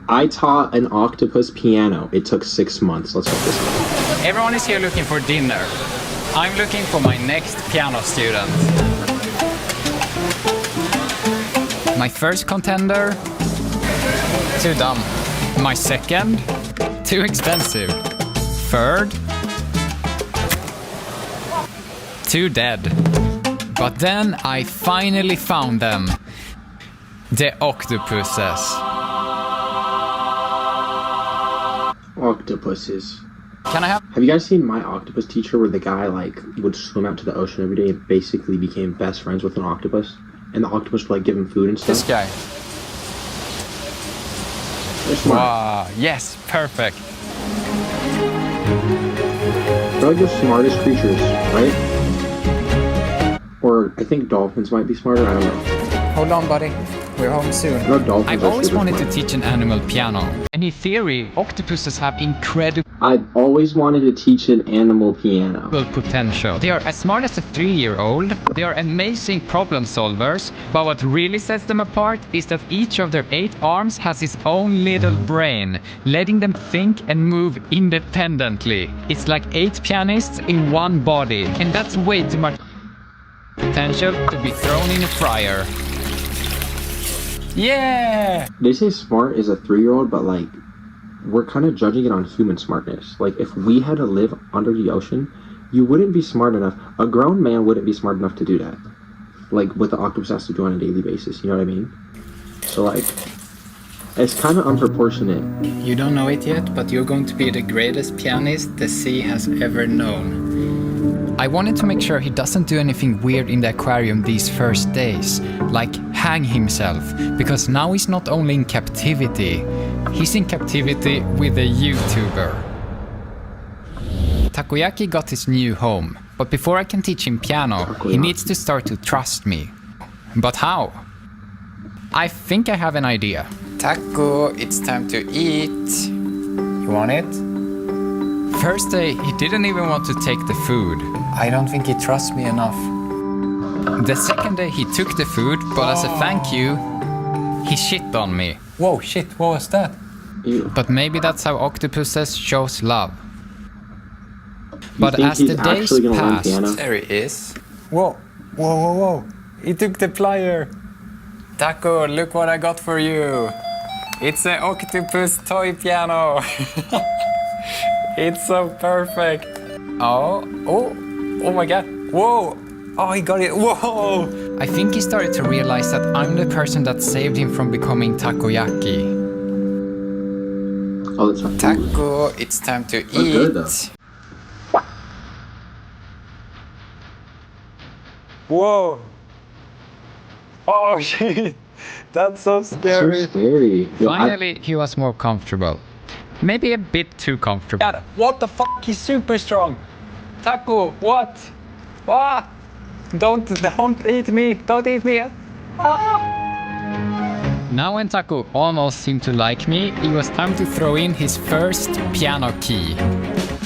I taught an octopus piano. It took 6 months. Let's hope this one. Everyone is here looking for dinner. I'm looking for my next piano student. My first contender? Too dumb. My second? Too expensive. Third? Too dead. But then I finally found them. The octopuses. Octopuses. Can I have? Have you guys seen My Octopus Teacher, where the guy like would swim out to the ocean every day and basically became best friends with an octopus, and the octopus would like give him food and stuff? This guy. They're smart. Wow, yes, perfect. They're like the smartest creatures, right? Or I think dolphins might be smarter. I don't know. Hold on, buddy. We're home soon. No, dolphins I've are always super wanted smart. to teach an animal piano. And in theory, octopuses have incredible I've always wanted to teach an animal piano. potential. They are as smart as a 3-year-old. They are amazing problem solvers. But what really sets them apart is that each of their 8 arms has its own little brain, letting them think and move independently. It's like 8 pianists in one body. And that's way too much potential to be thrown in a fryer. Yeah! They say smart is a 3-year-old, but like, we're kind of judging it on human smartness. Like, if we had to live under the ocean, you wouldn't be smart enough. A grown man wouldn't be smart enough to do that. Like, what the octopus has to do on a daily basis, you know what I mean? So, like, it's kind of unproportionate. You don't know it yet, but you're going to be the greatest pianist the sea has ever known. I wanted to make sure he doesn't do anything weird in the aquarium these first days, like hang himself, because now he's not only in captivity, he's in captivity with a YouTuber. Takoyaki got his new home, but before I can teach him piano, he needs to start to trust me. But how? I think I have an idea. Taco, it's time to eat. You want it? First day, he didn't even want to take the food. I don't think he trusts me enough. The second day, he took the food, but as a thank you, he shit on me. Whoa, shit, what was that? Ew. But maybe that's how octopuses shows love. You But think as the he's days actually gonna learn passed, piano? there he is. Whoa, whoa, whoa, whoa! He took the plier. Taco, look what I got for you. It's an octopus toy piano. It's so perfect. Oh my God! Whoa! Oh, he got it! Whoa! I think he started to realize that I'm the person that saved him from becoming takoyaki. Oh, that's right. Taco, it's time to eat. good, though. Whoa! Oh shit! That's so So scary. scary. Yo, Finally, he was more comfortable. Maybe a bit too comfortable. God, what the fuck? He's super strong. Taco, what? What? Don't eat me! Don't eat me! Now when Taco almost seemed to like me, it was time to throw in his first piano key.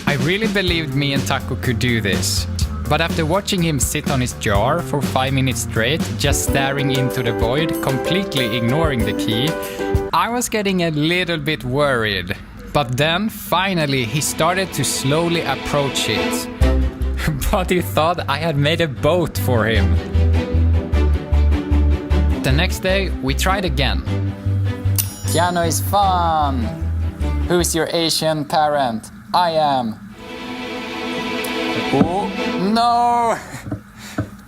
I really believed me and Taco could do this. But after watching him sit on his jar for 5 minutes straight, just staring into the void, completely ignoring the key, I was getting a little bit worried. But then, finally, he started to slowly approach it. But he thought I had made a boat for him. The next day, we tried again. Piano is fun! Who's your Asian parent? I am. Oh, no!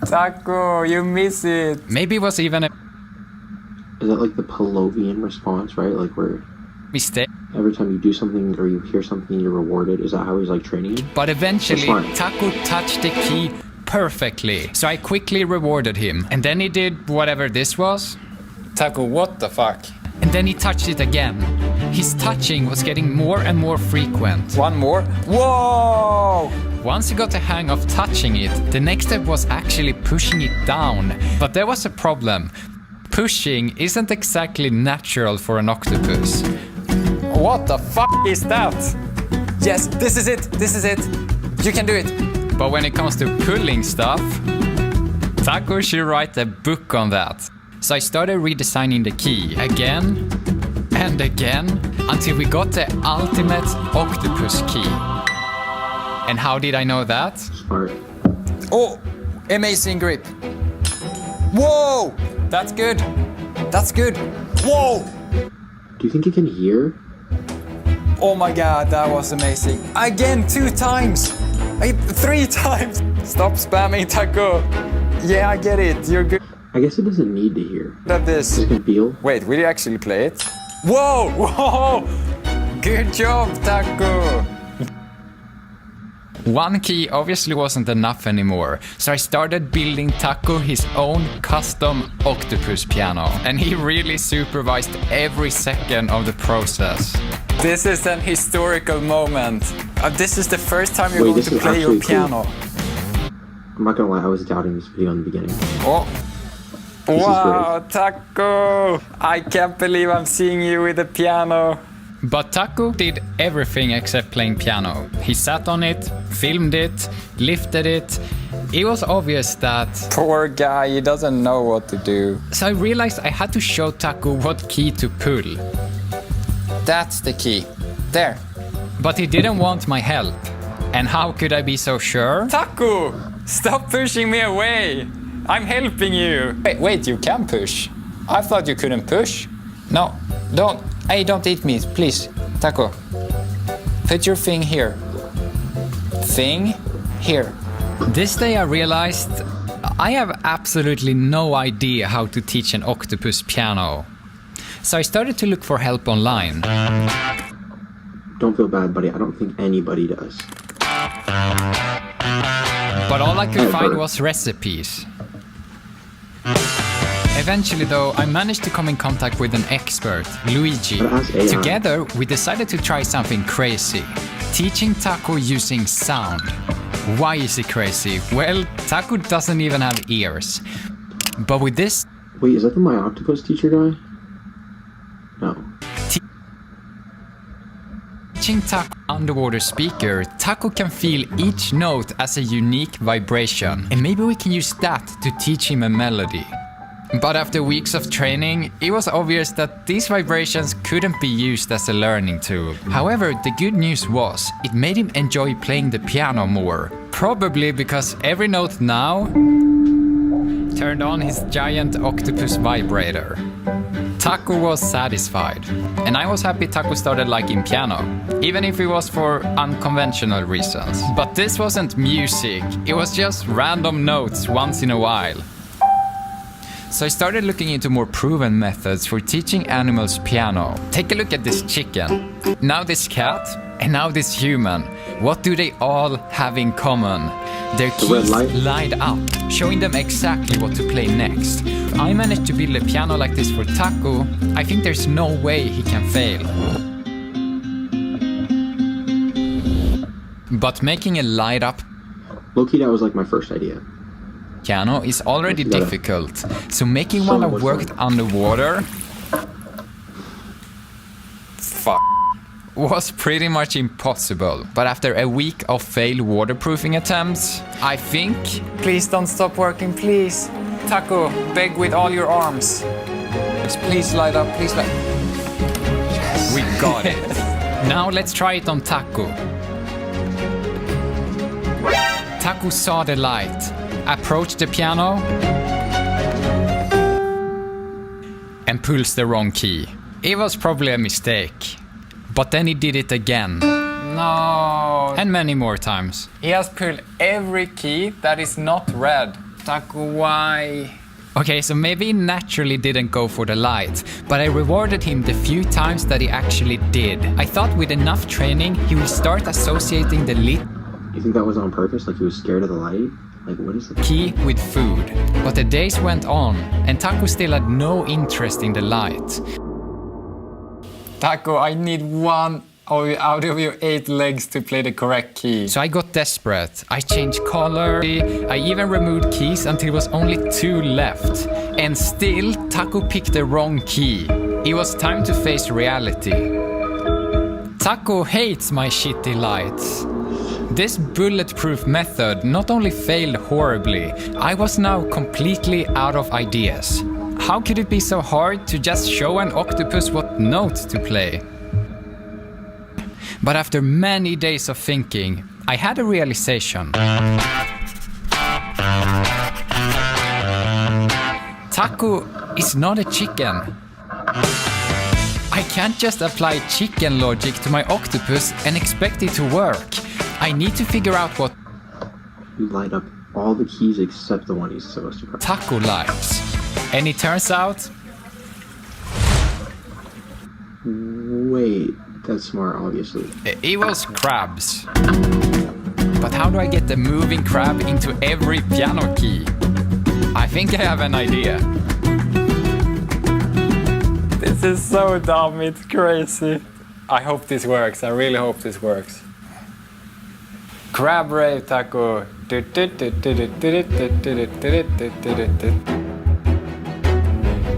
Taco, you miss it. Maybe it was even a Is that like the Pavlovian response, right? Like where mistake. every time you do something or you hear something, you're rewarded. Is that how he's like training you? But eventually, That's fine. Taco touched the key perfectly. So I quickly rewarded him. And then he did whatever this was. Taco, what the fuck? And then he touched it again. His touching was getting more and more frequent. One more. Whoa! Once he got the hang of touching it, the next step was actually pushing it down. But there was a problem. Pushing isn't exactly natural for an octopus. What the fuck is that? Yes, this is it. This is it. You can do it. But when it comes to pulling stuff, Taco should write a book on that. So I started redesigning the key again and again until we got the ultimate octopus key. And how did I know that? Smart. Oh, amazing grip. Whoa, that's good. That's good. Whoa. Do you think you can hear? Oh my god, that was amazing. Again, 2 times. 3 times. Stop spamming, Taco. Yeah, I get it. You're good I guess it doesn't need to hear. at this. It can feel. Wait, will you actually play it? Whoa, whoa. Good job, Taco. One key obviously wasn't enough anymore, so I started building Taco his own custom octopus piano, and he really supervised every second of the process. This is an historical moment. This is the first time you're going to play your piano. I'm not gonna lie, I was doubting this video in the beginning. Oh. Wow, Taco! I can't believe I'm seeing you with the piano. But Taco did everything except playing piano. He sat on it, filmed it, lifted it. It was obvious that... Poor guy, he doesn't know what to do. So I realized I had to show Taco what key to pull. That's the key. There. But he didn't want my help. And how could I be so sure? Taco! Stop pushing me away! I'm helping you! Wait, you can push. I thought you couldn't push. No, don't. Hey, don't eat me, please. Taco. Put your thing here. Thing here. This day I realized I have absolutely no idea how to teach an octopus piano. So I started to look for help online. Don't feel bad, buddy. I don't think anybody does. But all I could find was recipes. Eventually though, I managed to come in contact with an expert, Luigi. Together, we decided to try something crazy. Teaching Taco using sound. Why is it crazy? Well, Taco doesn't even have ears. But with this... Wait, is that the My Octopus teacher guy? No. Teaching Taco underwater speaker, Taco can feel each note as a unique vibration. And maybe we can use that to teach him a melody. But after weeks of training, it was obvious that these vibrations couldn't be used as a learning tool. However, the good news was, it made him enjoy playing the piano more. Probably because every note now turned on his giant octopus vibrator. Taco was satisfied, and I was happy Taco started liking piano, even if it was for unconventional reasons. But this wasn't music, it was just random notes once in a while. So I started looking into more proven methods for teaching animals piano. Take a look at this chicken, now this cat, and now this human. What do they all have in common? Their keys light up, showing them exactly what to play next. I managed to build a piano like this for Taco. I think there's no way he can fail. But making a light up low-key, that was like my first idea. Piano is already difficult, so making one that worked underwater was pretty much impossible. But after a week of failed waterproofing attempts, I think... Please don't stop working, please. Taco, beg with all your arms. Please light up, please light. Yes. We got it. Now let's try it on Taco. Taco saw the light, approached the piano, and pulls the wrong key. It was probably a mistake. But then he did it again. No. And many more times. He has pulled every key that is not red. Taco, why? Okay, so maybe he naturally didn't go for the light, but I rewarded him the few times that he actually did. I thought with enough training, he would start associating the lit... You think that was on purpose? Like he was scared of the light? Like what is it? Key with food. But the days went on, and Taco still had no interest in the light. Taco, I need one out of your 8 legs to play the correct key. So I got desperate. I changed color. I even removed keys until it was only 2 left. And still, Taco picked the wrong key. It was time to face reality. Taco hates my shitty lights. This bulletproof method not only failed horribly, I was now completely out of ideas. How could it be so hard to just show an octopus what note to play? But after many days of thinking, I had a realization. Taco is not a chicken. I can't just apply chicken logic to my octopus and expect it to work. I need to figure out what You light up all the keys except the one he's supposed to press. Taco likes. And it turns out... Wait, that's smart, obviously. it was crabs. But how do I get the moving crab into every piano key? I think I have an idea. This is so dumb, it's crazy. I hope this works, I really hope this works. Crab rave, Taco.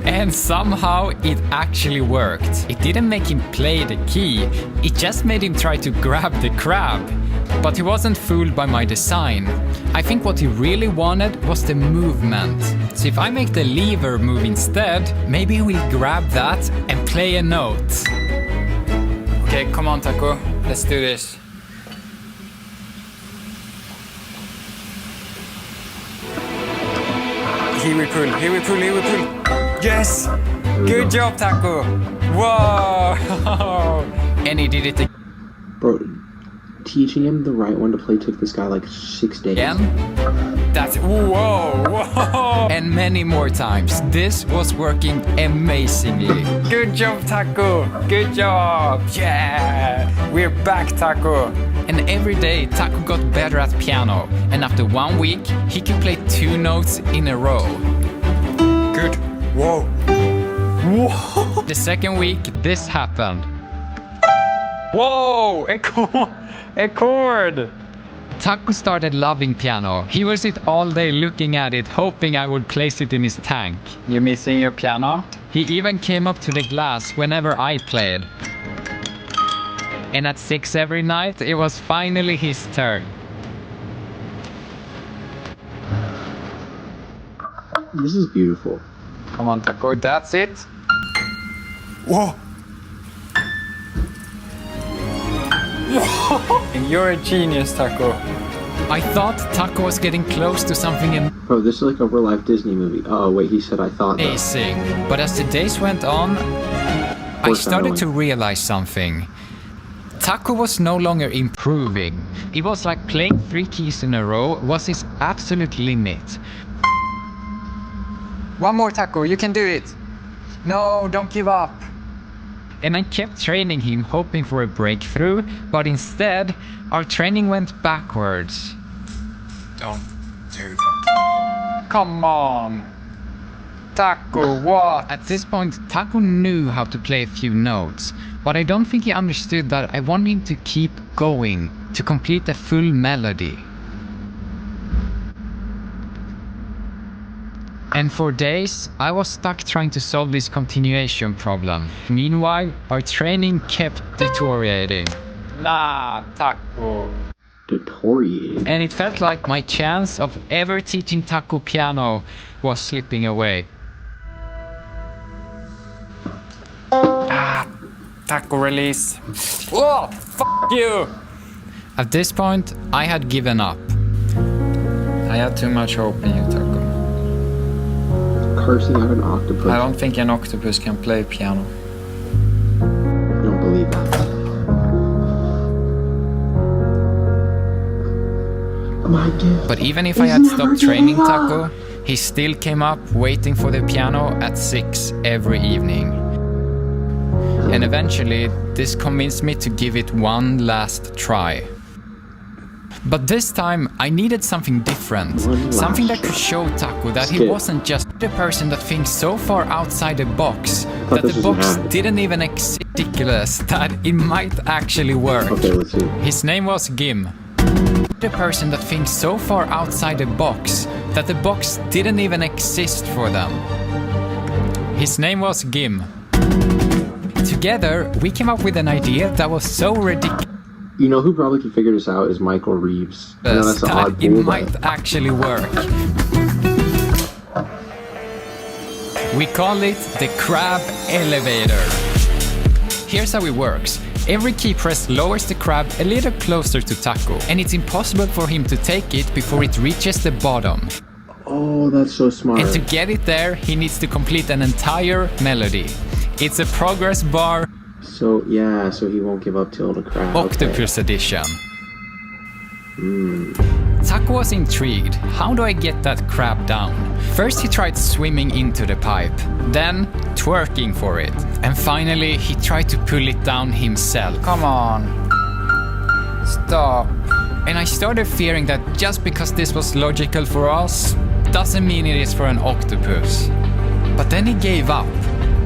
And somehow it actually worked. It didn't make him play the key, it just made him try to grab the crab. But he wasn't fooled by my design. I think what he really wanted was the movement. So if I make the lever move instead, maybe he'll grab that and play a note. Okay, come on Taco, let's do this. Here we pull, here we pull, here we pull. Yes! Good job, Taco! Whoa! And he did it again. Bro, teaching him the right one to play took this guy like 6 days. That's whoa, whoa! And many more times. This was working amazingly. Good job, Taco! Good job! Yeah! We're back, Taco! And every day, Taco got better at piano. And after 1 week, he could play 2 notes in a row. Good. Whoa! Whoa! The second week, this happened. Whoa! A chord! Taco started loving piano. He would sit all day looking at it, hoping I would place it in his tank. You missing your piano? He even came up to the glass whenever I played. And at 6 every night, it was finally his turn. This is beautiful. Come on, Taco, that's it. Whoa! You're a genius, Taco. I thought Taco was getting close to something Bro, this is like a real-life Disney movie. Oh, wait, he said I thought that. amazing. But as the days went on, I started to realize something. Taco was no longer improving. It was like playing 3 keys in a row was his absolute limit. One more, Taco, you can do it. No, don't give up. And I kept training him, hoping for a breakthrough, but instead, our training went backwards. Don't do that. Come on. Taco, what? At this point, Taco knew how to play a few notes, but I don't think he understood that I wanted him to keep going, to complete a full melody. And for days, I was stuck trying to solve this continuation problem. Meanwhile, our training kept deteriorating. Nah, Taco. Deteriorating? And it felt like my chance of ever teaching Taco piano was slipping away. Taco release. Whoa, fuck you! At this point, I had given up. I had too much hope in you, Taco. Cursing out an octopus. I don't think an octopus can play piano. I don't believe that. My God. But even if I had stopped training Taco, he still came up waiting for the piano at 6 every evening. And eventually, this convinced me to give it one last try. But this time, I needed something different. Something that could show Taco that he wasn't just the person that thinks so far outside the box, that the box didn't even exist. Ridiculous, that it might actually work. Okay, let's see. His name was Gim. The person that thinks so far outside the box, that the box didn't even exist for them. His name was Gim. Together, we came up with an idea that was so ridiculous. You know who probably could figure this out is Michael Reeves. I know that's an odd It bull, might actually work. We call it the crab elevator. Here's how it works. Every key press lowers the crab a little closer to Taco, and it's impossible for him to take it before it reaches the bottom. Oh, that's so smart. And to get it there, he needs to complete an entire melody. It's a progress bar. So he won't give up till the crab. Octopus edition. Taco was intrigued. How do I get that crab down? First he tried swimming into the pipe, then twerking for it, and finally he tried to pull it down himself. Come on. Stop. And I started fearing that just because this was logical for us, doesn't mean it is for an octopus. But then he gave up.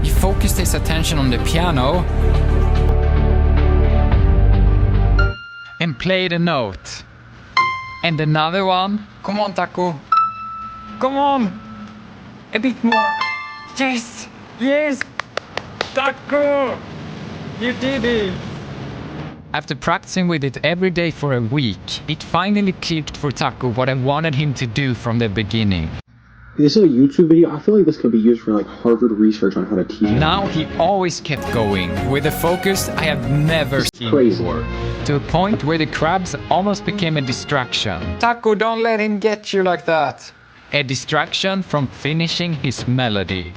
He focused his attention on the piano and played a note. And another one. Come on, Taco. Come on. A bit more. Yes. Yes. Taco. You did it. After practicing with it every day for a week, it finally clicked for Taco what I wanted him to do from the beginning. This is a YouTube video. I feel like this could be used for like Harvard research on how to teach. Now he always kept going, with a focus I have never seen before. To a point where the crabs almost became a distraction. Taco, don't let him get you like that. A distraction from finishing his melody.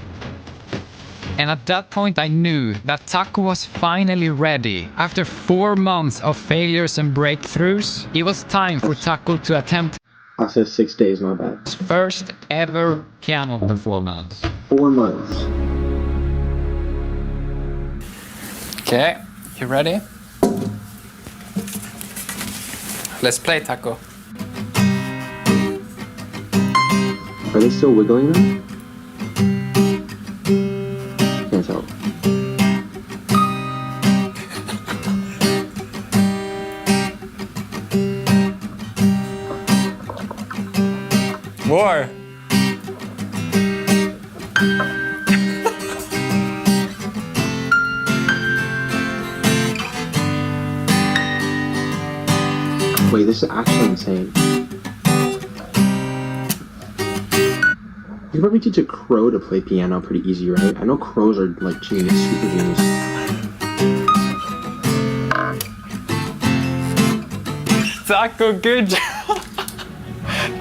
And at that point I knew that Taco was finally ready. After 4 months of failures and breakthroughs, it was time for Taco to attempt I said 6 days, my bad. his first ever piano performance. 4 months. Okay, you ready? Let's play, Taco. Are they still wiggling them? Can't tell. More. Wait, this is actually insane. You could probably teach a crow to play piano pretty easy, right? I know crows are like genius, super genius. Taco, good job.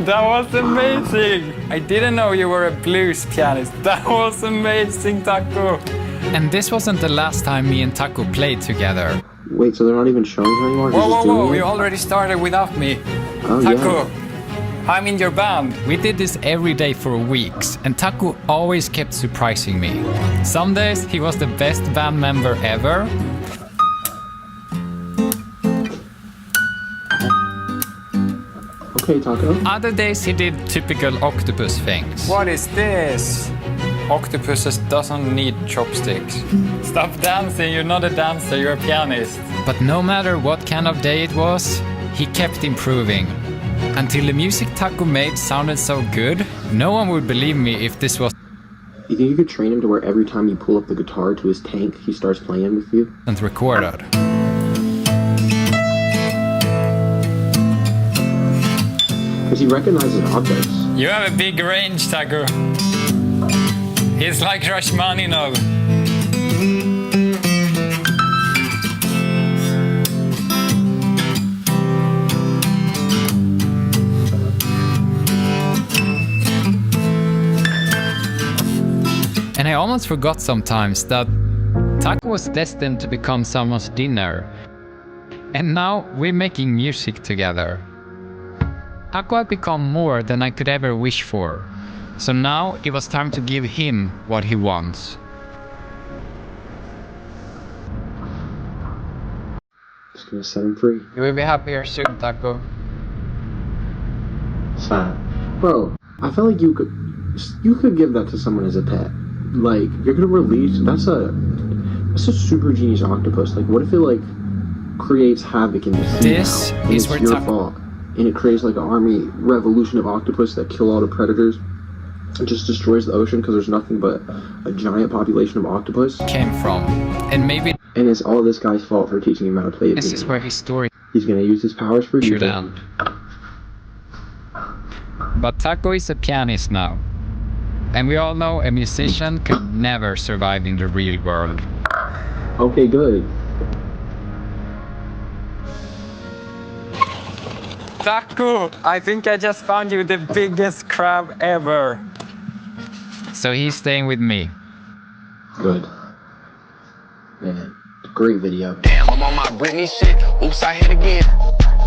That was amazing. I didn't know you were a blues pianist. That was amazing, Taco. And this wasn't the last time me and Taco played together. Wait, so they're not even showing her anymore? He's just doing it? You already started without me. Oh, Taco, yeah. I'm in your band. We did this every day for weeks, and Taco always kept surprising me. Some days he was the best band member ever. Okay, Taco. Other days he did typical octopus things. What is this? Octopuses doesn't need chopsticks. Stop dancing, you're not a dancer, you're a pianist. But no matter what kind of day it was, he kept improving. Until the music Taco made sounded so good, no one would believe me if this was You think you could train him to where every time you pull up the guitar to his tank, he starts playing with you? and recorded. Because he recognizes objects. You have a big range, Taco. He's like Rashmaninov. And I almost forgot sometimes that Taco was destined to become someone's dinner. And now we're making music together. Taco had become more than I could ever wish for. So now it was time to give him what he wants. Just gonna set him free. You will be happier soon, Taco. Sad. Bro, I feel like you could give that to someone as a pet. Like, you're gonna release that's a super genius octopus. Like, what if it like creates havoc in the sea This now, and is it's where your fault, and it creates like an army revolution of octopus that kill all the predators. It just destroys the ocean because there's nothing but a giant population of octopus. Came from. And maybe And it's all this guy's fault for teaching him how to play. this is where his story He's gonna use his powers for should evil. end. But Taco is a pianist now. And we all know a musician can never survive in the real world. Okay, good. Taco, I think I just found you the biggest crab ever. So he's staying with me. Good. Man, great video. Damn, I'm on my Britney shit. Oops, I hit again.